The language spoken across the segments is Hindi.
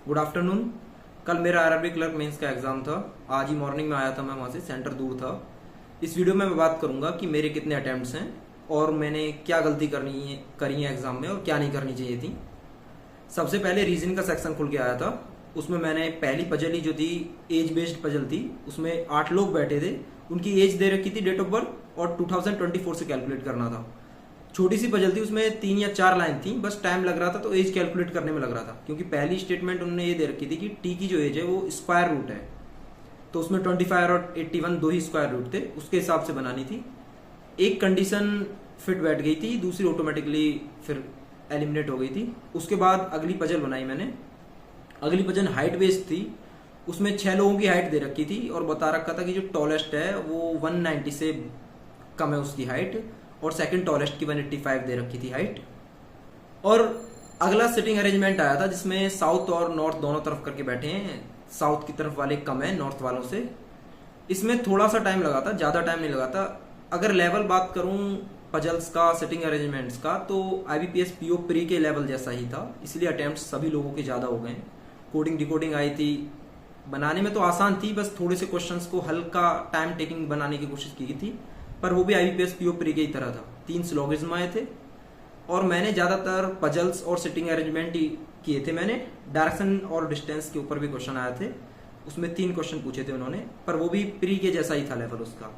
Good afternoon. कल मेरा आरआरबी क्लर्क मेंस का एग्जाम था। आज ही मॉर्निंग में आया था मैं वहाँ से, सेंटर दूर था। इस वीडियो में मैं बात करूंगा कि मेरे कितने अटेम्प्ट्स हैं और मैंने क्या गलती करी है एग्जाम में और क्या नहीं करनी चाहिए थी। सबसे पहले रीजनिंग का सेक्शन खुल के आया था। उसमें मैंने पहली पजल ही जो थी एज बेस्ड पजल थी, उसमें 8 लोग बैठे थे, उनकी एज दे रखी थी, डेट ऑफ बर्थ, और 2024 से कैलकुलेट करना था। छोटी सी पजल थी, उसमें 3 या 4 लाइन थी, बस टाइम लग रहा था तो एज कैलकुलेट करने में लग रहा था, क्योंकि पहली स्टेटमेंट उन्होंने ये दे रखी थी कि टी की जो एज है वो स्क्वायर रूट है, तो उसमें 25 और 81 दो ही स्क्वायर रूट थे, उसके हिसाब से बनानी थी। एक कंडीशन फिट बैठ गई थी, दूसरी ऑटोमेटिकली फिर एलिमिनेट हो गई थी। उसके बाद अगली पजल बनाई मैंने। अगली पजल हाइट बेस्ड थी, उसमें 6 लोगों की हाइट दे रखी थी और बता रखा था कि जो टॉलेस्ट है वो 190 से कम है उसकी हाइट, और सेकंड टॉलेस्ट की 185 दे रखी थी हाइट। और अगला सिटिंग अरेंजमेंट आया था जिसमें साउथ और नॉर्थ दोनों तरफ करके बैठे हैं, साउथ की तरफ वाले कम है नॉर्थ वालों से। इसमें थोड़ा सा टाइम लगा था, ज्यादा टाइम नहीं लगा था। अगर लेवल बात करूं पजल्स का, सिटिंग अरेंजमेंट्स का, तो IBPS PO प्री के लेवल जैसा ही था, इसलिए अटेम्प्ट सभी लोगों के ज्यादा हो गए। कोडिंग डिकोडिंग आई थी, बनाने में तो आसान थी, बस थोड़े से क्वेश्चंस को हल्का टाइम टेकिंग बनाने की कोशिश की थी, पर वो भी IBPS PO प्री के ही तरह था। 3 सिलोगिज्म आए थे और मैंने ज्यादातर पजल्स और सिटिंग अरेंजमेंट ही किए थे। मैंने डायरेक्शन और डिस्टेंस के ऊपर भी क्वेश्चन आए थे, उसमें 3 क्वेश्चन पूछे थे उन्होंने, पर वो भी प्री के जैसा ही था लेवल उसका।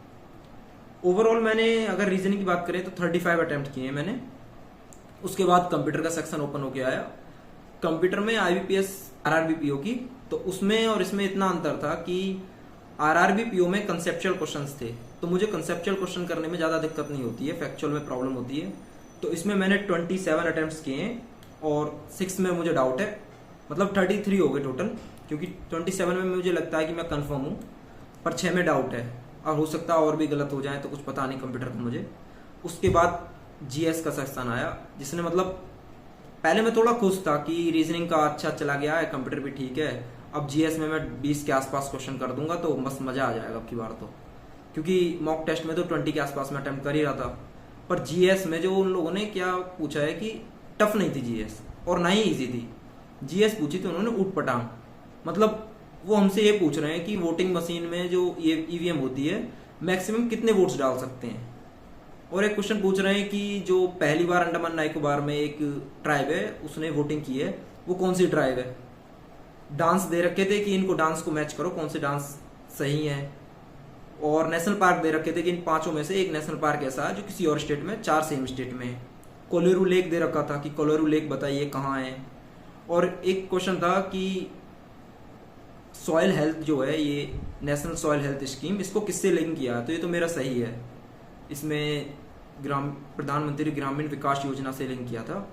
ओवरऑल मैंने अगर रीजनिंग की बात करें तो 35 अटेम्प्ट किए हैं मैंने। उसके बाद कंप्यूटर का सेक्शन ओपन होके आया। कंप्यूटर में IBPS RRB PO की, तो उसमें और इसमें इतना अंतर था कि RRB PO में कंसेप्चुअल क्वेश्चंस थे, तो मुझे कंसेप्चुअल क्वेश्चन करने में ज्यादा दिक्कत नहीं होती है, फैक्चुअल में प्रॉब्लम होती है। तो इसमें मैंने 27 अटेम्प्ट्स किए हैं और 6 में मुझे डाउट है, मतलब 33 हो गए टोटल, क्योंकि 27 में मुझे लगता है कि मैं कंफर्म हूँ, पर 6 में डाउट है, और हो सकता है और भी गलत हो जाए, तो कुछ पता नहीं कंप्यूटर का मुझे। उसके बाद GS का सेक्शन आया, जिसने मतलब पहले मैं थोड़ा खुश था कि रीजनिंग का अच्छा चला गया है, कंप्यूटर भी ठीक है, अब GS में मैं 20 के आसपास क्वेश्चन कर दूंगा तो बस मजा आ जाएगा अब की बार, तो क्योंकि मॉक टेस्ट में तो 20 के आसपास में अटेम्प्ट कर ही रहा था। पर GS में जो उन लोगों ने क्या पूछा है कि टफ नहीं थी GS, और ना ही ईजी थी। GS पूछी थी उन्होंने ऊट पटांग, मतलब वो हमसे ये पूछ रहे हैं कि वोटिंग मशीन में जो EVM होती है मैक्सिमम कितने वोट्स डाल सकते हैं। और एक क्वेश्चन पूछ रहे हैं कि जो पहली बार अंडमान निकोबार में एक ट्राइब है उसने वोटिंग की है, वो कौन सी ट्राइब है। डांस दे रखे थे कि इनको डांस को मैच करो, कौन से डांस सही है। और नेशनल पार्क दे रखे थे कि इन 5 में से एक नेशनल पार्क ऐसा है जो किसी और स्टेट में, 4 सेम स्टेट में है। कोलेरू लेक दे रखा था कि कोलेरू लेक बताइए कहाँ है। और एक क्वेश्चन था कि सॉइल हेल्थ जो है, ये नेशनल सॉइल हेल्थ स्कीम, इसको किससे लिंक किया है, तो ये तो मेरा सही है, इसमें प्रधानमंत्री ग्रामीण विकास योजना से लिंक किया था।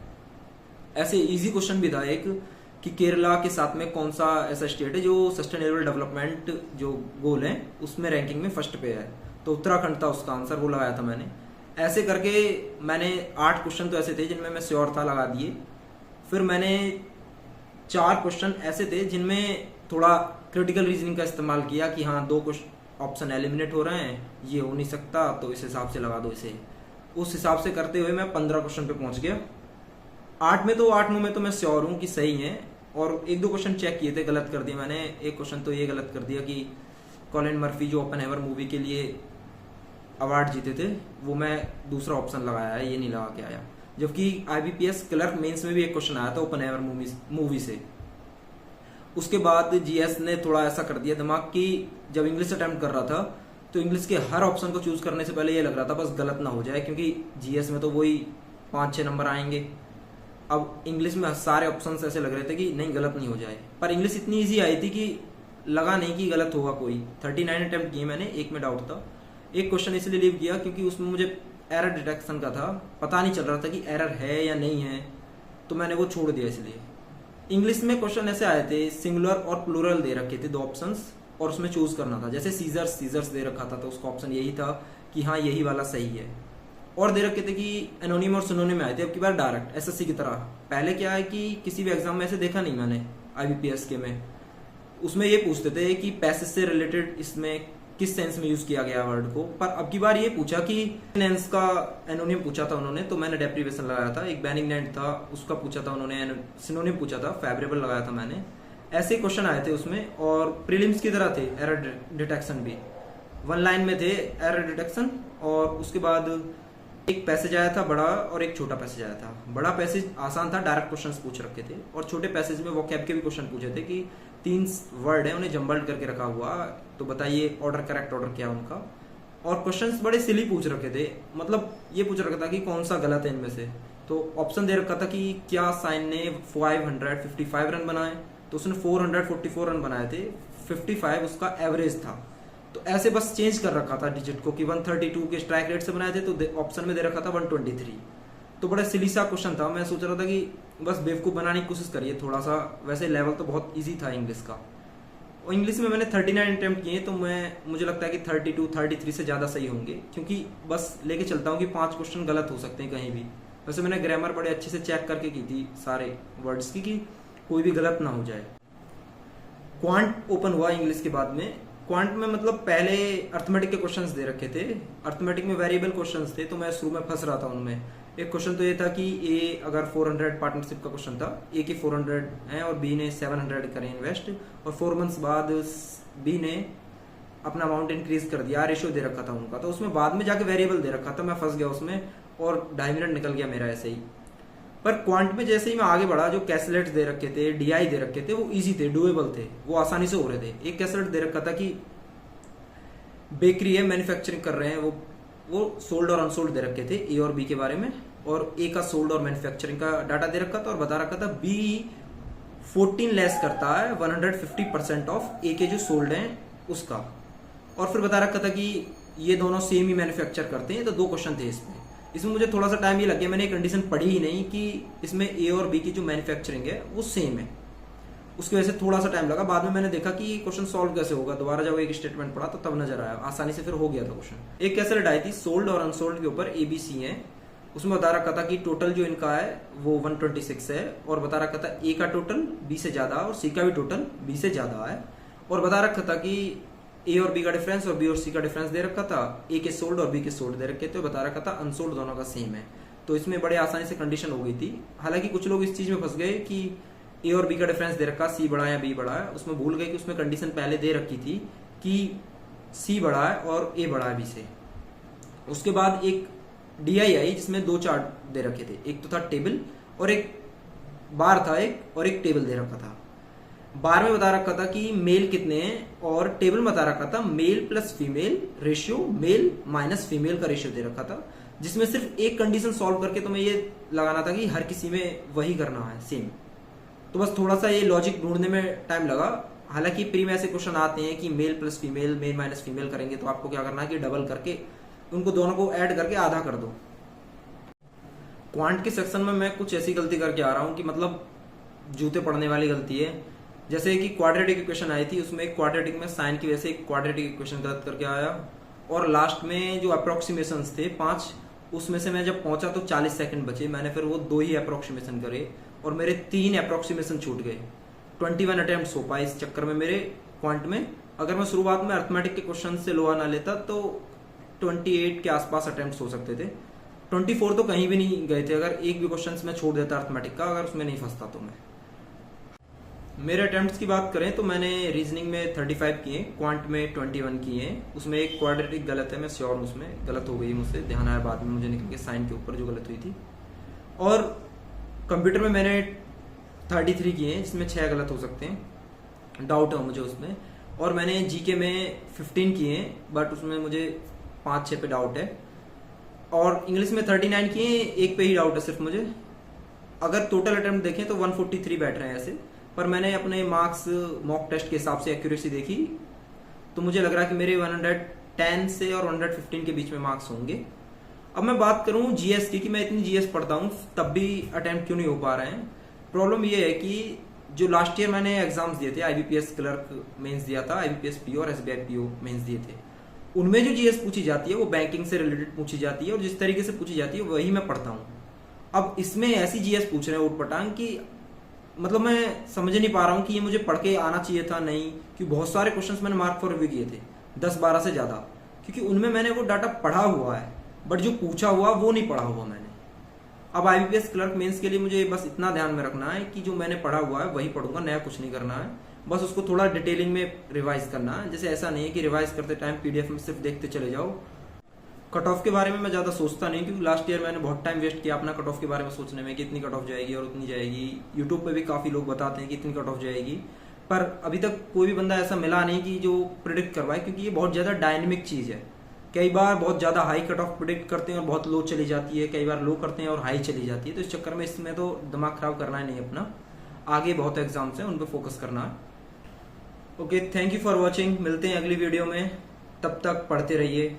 ऐसे इजी क्वेश्चन भी था एक कि केरला के साथ में कौन सा ऐसा स्टेट है जो सस्टेनेबल डेवलपमेंट जो गोल है उसमें रैंकिंग में फर्स्ट पे है, तो उत्तराखंड था उसका आंसर, वो लगाया था मैंने। ऐसे करके मैंने 8 क्वेश्चन तो ऐसे थे जिनमें मैं श्योर था, लगा दिए। फिर मैंने 4 क्वेश्चन ऐसे थे जिनमें थोड़ा क्रिटिकल रीजनिंग का इस्तेमाल किया कि हाँ 2 ऑप्शन एलिमिनेट हो रहे हैं, ये हो नहीं सकता, तो इस हिसाब से लगा दो इसे। उस हिसाब से करते हुए मैं 15 क्वेश्चन पे पहुंच गया। 8 में तो मैं श्योर हूं कि सही है, और 1-2 क्वेश्चन चेक किए थे, गलत कर दिए मैंने। एक क्वेश्चन तो ये गलत कर दिया कि कॉलिन मर्फी जो ओपनहेमर मूवी के लिए अवार्ड जीते थे, वो मैं दूसरा ऑप्शन लगाया है, ये नहीं लगा के आया। जबकि IBPS क्लर्क मेंस में भी एक क्वेश्चन आया था ओपनहेमर मूवी से। उसके बाद GS ने थोड़ा ऐसा कर दिया दिमाग कि जब इंग्लिश अटेम्प्ट कर रहा था तो इंग्लिश के हर ऑप्शन को चूज करने से पहले ये लग रहा था बस गलत ना हो जाए, क्योंकि GS में तो वही 5-6 नंबर आएंगे। अब इंग्लिश में सारे ऑप्शंस ऐसे लग रहे थे कि नहीं गलत नहीं हो जाए, पर इंग्लिश इतनी इजी आई थी कि लगा नहीं कि गलत होगा कोई। 39 अटेम्प्ट किए मैंने, एक में डाउट था। एक क्वेश्चन इसलिए लीव किया क्योंकि उसमें मुझे एरर डिटेक्शन का था, पता नहीं चल रहा था कि एरर है या नहीं है, तो मैंने वो छोड़ दिया। इसलिए इंग्लिश में क्वेश्चन ऐसे आए थे, सिंगुलर और प्लूरल दे रखे थे 2 ऑप्शंस, और उसमें चूज करना था। जैसे सीजर्स दे रखा था तो उसका ऑप्शन यही था कि हाँ यही वाला सही है। और दे रखे थे कि एनोनिम और सिनोनिम आए थे, अब की बार डायरेक्ट SSC की तरह। पहले क्या है कि किसी भी एग्जाम में ऐसे देखा नहीं मैंने IBPS के में, उसमें ये पूछते थे कि पैसेज से रिलेटेड इसमें किस सेंस में यूज किया गया वर्ड को, पर अब की बार ये पूछा कि नेंस का एनोनिम पूछा था उन्होंने, तो मैंने डेप्रीवेशन लगाया था। एक बेनिग्नेंट था, उसका पूछा था उन्होंने, सिनोनिम पूछा था, फेवरेबल लगाया था मैंने। ऐसे क्वेश्चन आए थे उसमें, और प्रीलिम्स की तरह थे एरर डिटेक्शन भी। 1 लाइन में थे एरर डिटेक्शन, और उसके बाद एक पैसेज आया था बड़ा और एक छोटा पैसेज आया था। बड़ा पैसेज आसान था, डायरेक्ट क्वेश्चंस पूछ रखे थे, और छोटे पैसेज में वोकैब के भी क्वेश्चन पूछे थे कि 3 वर्ड है उन्हें जम्बल्ड करके रखा हुआ, तो बताइए ऑर्डर, करेक्ट ऑर्डर क्या उनका। और क्वेश्चंस बड़े सिली पूछ रखे थे, मतलब ये पूछ रखा था कि कौन सा गलत है इनमें से। तो ऑप्शन दे रखा था कि क्या साइन ने 555 रन बनाए, तो उसने 444 रन बनाए थे, 55 उसका एवरेज था। तो ऐसे बस चेंज कर रखा था डिजिट को कि 132 के स्ट्राइक रेट से बनाए थे, तो ऑप्शन में दे रखा था 123। तो बड़ा सिली सा क्वेश्चन था। मैं सोच रहा था कि बस बेवकूफ बनाने की कोशिश करिए थोड़ा सा। वैसे लेवल तो बहुत इजी था इंग्लिश का, और इंग्लिश में मैंने 39 अटेम्प्ट किए, तो मुझे लगता है कि 32 33 से ज़्यादा सही होंगे, क्योंकि बस लेके चलता हूँ कि 5 क्वेश्चन गलत हो सकते हैं कहीं भी। वैसे मैंने ग्रामर बड़े अच्छे से चेक करके की थी सारे वर्ड्स की, कि कोई भी गलत ना हो जाए। क्वांट ओपन हुआ इंग्लिश के बाद में। क्वांट में मतलब पहले अर्थमेटिक के क्वेश्चंस दे रखे थे, अर्थमेटिक में वेरिएबल क्वेश्चंस थे, तो मैं शुरू में फंस रहा था उनमें। एक क्वेश्चन तो ये था कि ए अगर 400 पार्टनरशिप का क्वेश्चन था, ए की 400 है और बी ने 700 करें इन्वेस्ट, और 4 मंथ्स बाद बी ने अपना अमाउंट इंक्रीज कर दिया, रेशियो दे रखा था उनका, तो उसमें बाद में जाके वेरिएबल दे रखा था, मैं फंस गया उसमें और 2.5 मिनट निकल गया मेरा ऐसे ही। पर क्वांट में जैसे ही मैं आगे बढ़ा, जो कैसलेट्स दे रखे थे, डीआई दे रखे थे, वो इजी थे, डुएबल थे, वो आसानी से हो रहे थे। एक कैसलेट दे रखा था कि बेकरी है, मैन्युफैक्चरिंग कर रहे हैं, वो सोल्ड और अनसोल्ड दे रखे थे ए और बी के बारे में, और ए का सोल्ड और मैन्युफैक्चरिंग का डाटा दे रखा था, और बता रखा था बी 14 लेस करता है 150% ऑफ ए के जो सोल्ड हैं उसका, और फिर बता रखा था कि ये दोनों सेम ही मैन्युफैक्चर करते हैं। तो 2 क्वेश्चन थे इसमें मुझे थोड़ा सा टाइम ये लग गया, मैंने कंडीशन पढ़ी ही नहीं कि इसमें ए और बी की जो मैन्युफैक्चरिंग है वो सेम है, उसकी वजह से थोड़ा सा टाइम लगा। बाद में मैंने देखा कि क्वेश्चन सॉल्व कैसे होगा, दोबारा जब एक स्टेटमेंट पढ़ा तो तब नजर आया, आसानी से फिर हो गया था क्वेश्चन। एक कैसे लड़ाई थी सोल्ड और अनसोल्ड के ऊपर, एबीसी है, उसमें बता रखा था कि टोटल जो इनका है वो 126 है, और बता रखा था ए का टोटल बी से ज्यादा और सी का भी टोटल बी से ज्यादा है, और बता रखा था कि ए और बी का डिफरेंस और बी और सी का डिफरेंस दे रखा था, ए के सोल्ड और बी के सोल्ड दे रखे थे, बता रखा था अनसोल्ड दोनों का सेम है। तो इसमें बड़े आसानी से कंडीशन हो गई थी। हालांकि कुछ लोग इस चीज में फंस गए कि ए और बी का डिफरेंस दे रखा, सी बड़ा है या बी बड़ा है, उसमें भूल गए कि उसमें कंडीशन पहले दे रखी थी कि सी बड़ा है और ए बड़ा है बी से। उसके बाद एक डीआई आई जिसमें 2 चार्ट दे रखे थे, एक तो था टेबल और एक बार था, एक और एक टेबल दे रखा था। बार में बता रखा था कि मेल कितने हैं, और टेबल में बता रखा था male plus female ratio, male minus female का रेशियो दे रखा था, जिसमें सिर्फ एक कंडीशन सॉल्व करके तुम्हें ये लगाना था कि हर किसी में वही करना है सेम। तो बस थोड़ा सा ये लॉजिक ढूंढने में टाइम लगा। हालांकि प्री में ऐसे क्वेश्चन आते हैं कि male plus female, male minus female करेंगे, तो आपको क्या करना है कि डबल करके उनको दोनों को ऐड करके आधा कर दो। क्वांट के सेक्शन में मैं कुछ ऐसी गलती करके आ रहा हूं कि मतलब जूते पड़ने वाली गलती है। जैसे कि क्वाड्रेटिक इक्वेशन आई थी, उसमें क्वाड्रेटिक में साइन की वजह से एक क्वाड्रेटिक इक्वेशन गलत करके आया, और लास्ट में जो अप्रोक्सीमेशंस थे 5, उसमें से मैं जब पहुंचा तो 40 सेकंड बचे, मैंने फिर वो 2 ही अप्रोक्सीमेशन करे और मेरे 3 अप्रोक्सीमेशन छूट गए। 21 अटेम्प्ट हो पाए इस चक्कर में मेरे क्वांट में। अगर मैं शुरुआत में अर्थमेटिक के क्वेश्चन से लोहा ना लेता तो 28 के आसपास अटेम्प्ट हो सकते थे। 24 तो कहीं भी नहीं गए थे अगर एक भी क्वेश्चन मैं छोड़ देता अर्थमेटिक का, अगर उसमें नहीं फंसता तो मैं। मेरे अटेम्प्ट्स की बात करें तो मैंने रीजनिंग में 35 किए, क्वांट में 21 किए, उसमें एक क्वाड्रेटिक गलत है, मैं श्योर हूँ उसमें गलत हो गई, मुझसे ध्यान आया बाद में मुझे निकल के साइन के ऊपर जो गलत हुई थी। और कंप्यूटर में मैंने 33 किए हैं, जिसमें 6 गलत हो सकते हैं, डाउट है मुझे उसमें। और मैंने जीके में 15 किए हैं, बट उसमें मुझे 5-6 पे डाउट है। और इंग्लिश में 39 किए, एक पे ही डाउट है सिर्फ मुझे। अगर टोटल अटेम्प्ट देखें तो 143 बैठ रहे हैं ऐसे, पर मैंने अपने मार्क्स मॉक टेस्ट के हिसाब से एक्यूरेसी देखी तो मुझे लग रहा है कि मेरे 110 से और 115 के बीच में मार्क्स होंगे। अब मैं बात करूं जीएस की कि मैं इतनी जीएस पढ़ता हूं तब भी अटेम्प्ट क्यों नहीं हो पा रहे हैं। प्रॉब्लम ये है कि जो लास्ट ईयर मैंने एग्जाम्स दिए थे, आईबीपीएस क्लर्क मेंस दिया था, आईबीपीएस पीओ और एसबीआई पीओ मेंस दिए थे, उनमें जो जीएस पूछी जाती है वो बैंकिंग से रिलेटेड पूछी जाती है और जिस तरीके से पूछी जाती है वही मैं पढ़ता हूँ। अब इसमें ऐसी जीएस पूछ रहे हैं उटपटांग की मतलब मैं समझ नहीं पा रहा हूँ कि ये मुझे पढ़ के आना चाहिए था नहीं, क्योंकि बहुत सारे क्वेश्चंस मैंने मार्क फॉर रिव्यू किए थे 10-12 से ज्यादा, क्योंकि उनमें मैंने वो डाटा पढ़ा हुआ है बट जो पूछा हुआ वो नहीं पढ़ा हुआ मैंने। अब आईबीपीएस क्लर्क मेंस के लिए मुझे बस इतना ध्यान में रखना है कि जो मैंने पढ़ा हुआ है वही पढ़ूंगा, नया कुछ नहीं करना है, बस उसको थोड़ा डिटेलिंग में रिवाइज करना है। जैसे ऐसा नहीं है कि रिवाइज करते टाइम पीडीएफ में सिर्फ देखते चले जाओ। कट ऑफ के बारे में मैं ज्यादा सोचता नहीं, क्योंकि लास्ट ईयर मैंने बहुत टाइम वेस्ट किया अपना कट ऑफ के बारे में सोचने में कि इतनी कट ऑफ जाएगी और उतनी जाएगी। यूट्यूब पे भी काफी लोग बताते हैं कि इतनी कट ऑफ जाएगी, पर अभी तक कोई भी बंदा ऐसा मिला नहीं कि जो प्रिडिक्ट करवाए, क्योंकि ये बहुत ज्यादा डायनेमिक चीज है। कई बार बहुत ज्यादा हाई कट ऑफ प्रिडिक्ट करते हैं और बहुत लो चली जाती है, कई बार लो करते हैं और हाई चली जाती है। तो इस चक्कर में इसमें तो दिमाग खराब करना ही नहीं अपना, आगे बहुत एग्जाम्स हैं उन पर फोकस करना है। Okay, thank you for watching. मिलते हैं अगली वीडियो में, तब तक पढ़ते रहिए।